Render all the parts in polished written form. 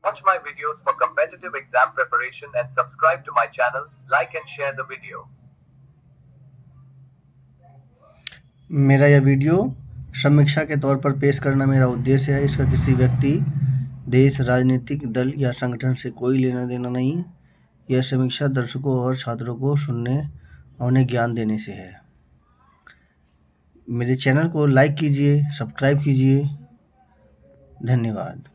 Watch my videos for competitive exam preparation and subscribe to my channel, like and share the video. मेरा यह video समीक्षा के तौर पर पेश करना मेरा उद्देश्य है। इसका किसी व्यक्ति, देश, राजनीतिक दल या संगठन से कोई लेना देना नहीं। यह समीक्षा दर्शकों और छात्रों को सुनने और उन्हें ज्ञान देने से है। मेरे चैनल को लाइक कीजिए, सब्सक्राइब कीजिए। धन्यवाद।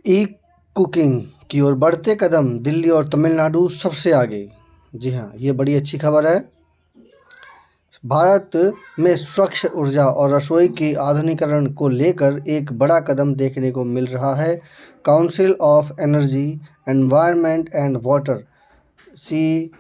ई कुकिंग की ओर बढ़ते कदम, दिल्ली और तमिलनाडु सबसे आगे। जी हाँ, ये बड़ी अच्छी खबर है। भारत में स्वच्छ ऊर्जा और रसोई के आधुनिकीकरण को लेकर एक बड़ा कदम देखने को मिल रहा है। Council of energy, environment and water CEW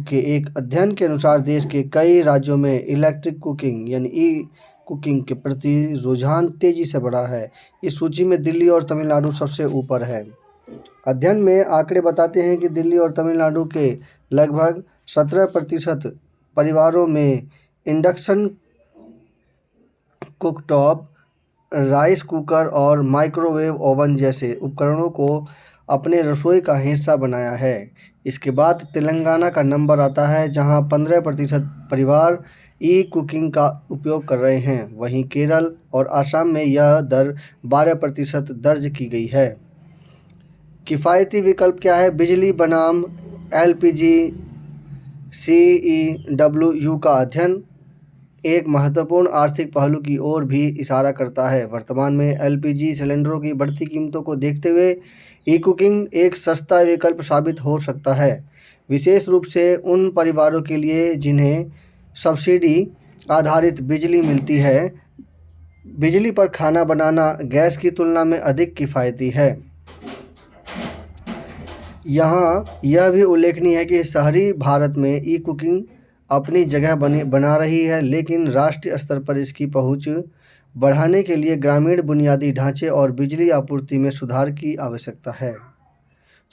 के एक अध्ययन के अनुसार देश के कई राज्यों में इलेक्ट्रिक कुकिंग यानी ई कुकिंग के प्रति रुझान तेजी से बढ़ा है। इस सूची में दिल्ली और तमिलनाडु सबसे ऊपर है। अध्ययन में आंकड़े बताते हैं कि दिल्ली और तमिलनाडु के लगभग 17% परिवारों में इंडक्शन कुकटॉप, राइस कुकर और माइक्रोवेव ओवन जैसे उपकरणों को अपने रसोई का हिस्सा बनाया है। इसके बाद तेलंगाना का नंबर आता है, जहां 15% परिवार ई कुकिंग का उपयोग कर रहे हैं। वहीं केरल और असम में यह दर 12% दर्ज की गई है। किफ़ायती विकल्प क्या है? बिजली बनाम LPG। CEW का अध्ययन एक महत्वपूर्ण आर्थिक पहलू की ओर भी इशारा करता है। वर्तमान में LPG सिलेंडरों की बढ़ती कीमतों को देखते हुए ई कुकिंग एक सस्ता विकल्प साबित हो सकता है, विशेष रूप से उन परिवारों के लिए जिन्हें सब्सिडी आधारित बिजली मिलती है। बिजली पर खाना बनाना गैस की तुलना में अधिक किफ़ायती है। यहाँ यह भी उल्लेखनीय है कि शहरी भारत में ई कुकिंग अपनी जगह बना रही है, लेकिन राष्ट्रीय स्तर पर इसकी पहुँच बढ़ाने के लिए ग्रामीण बुनियादी ढांचे और बिजली आपूर्ति में सुधार की आवश्यकता है।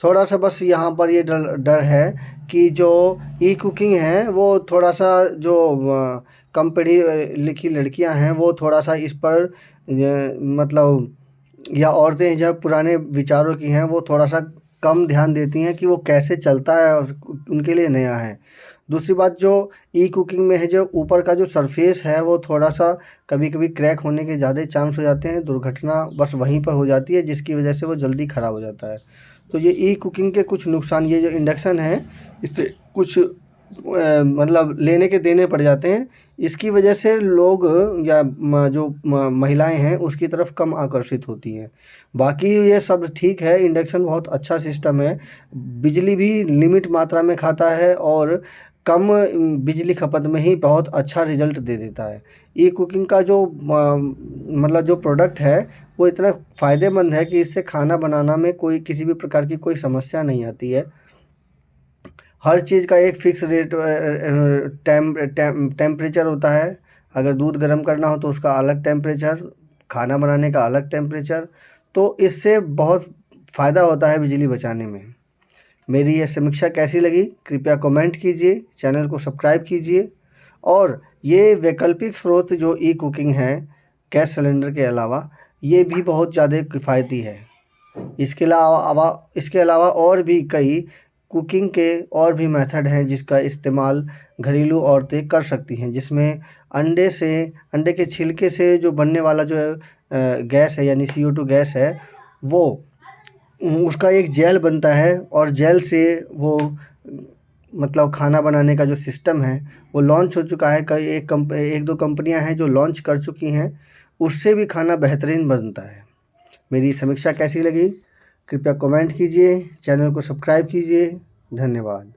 थोड़ा सा बस यहाँ पर ये डर है कि जो ई कुकिंग है वो थोड़ा सा, जो कम पढ़ी लिखी लड़कियाँ हैं वो थोड़ा सा इस पर मतलब, या औरतें जब पुराने विचारों की हैं वो थोड़ा सा कम ध्यान देती हैं कि वो कैसे चलता है और उनके लिए नया है। दूसरी बात, जो ई कुकिंग में है, जो ऊपर का जो सरफेस है वो थोड़ा सा कभी कभी क्रैक होने के ज़्यादा चांस हो जाते हैं। दुर्घटना बस वहीं पर हो जाती है, जिसकी वजह से वो जल्दी ख़राब हो जाता है। तो ये ई कुकिंग के कुछ नुकसान, ये जो इंडक्शन है इससे कुछ मतलब लेने के देने पड़ जाते हैं। इसकी वजह से लोग या जो महिलाएं हैं उसकी तरफ कम आकर्षित होती हैं। बाकी ये सब ठीक है, इंडक्शन बहुत अच्छा सिस्टम है। बिजली भी लिमिट मात्रा में खाता है और कम बिजली खपत में ही बहुत अच्छा रिजल्ट दे देता है। ई कुकिंग का जो मतलब जो प्रोडक्ट है वो इतना फ़ायदेमंद है कि इससे खाना बनाना में कोई किसी भी प्रकार की कोई समस्या नहीं आती है। हर चीज़ का एक फ़िक्स रेट टेम्परेचर होता है। अगर दूध गर्म करना हो तो उसका अलग टेम्परेचर, खाना बनाने का अलग टेम्परेचर। तो इससे बहुत फ़ायदा होता है बिजली बचाने में। मेरी यह समीक्षा कैसी लगी कृपया कमेंट कीजिए, चैनल को सब्सक्राइब कीजिए। और ये वैकल्पिक स्रोत जो ई कुकिंग है गैस सिलेंडर के अलावा, ये भी बहुत ज़्यादा किफ़ायती है। इसके अलावा और भी कई कुकिंग के और भी मेथड हैं जिसका इस्तेमाल घरेलू औरतें कर सकती हैं, जिसमें अंडे के छिलके से जो बनने वाला जो गैस है यानी CO2 गैस है, वो उसका एक जेल बनता है और जेल से वो मतलब खाना बनाने का जो सिस्टम है वो लॉन्च हो चुका है। कई एक दो कंपनियां हैं जो लॉन्च कर चुकी हैं, उससे भी खाना बेहतरीन बनता है। मेरी समीक्षा कैसी लगी कृपया कमेंट कीजिए, चैनल को सब्सक्राइब कीजिए। धन्यवाद।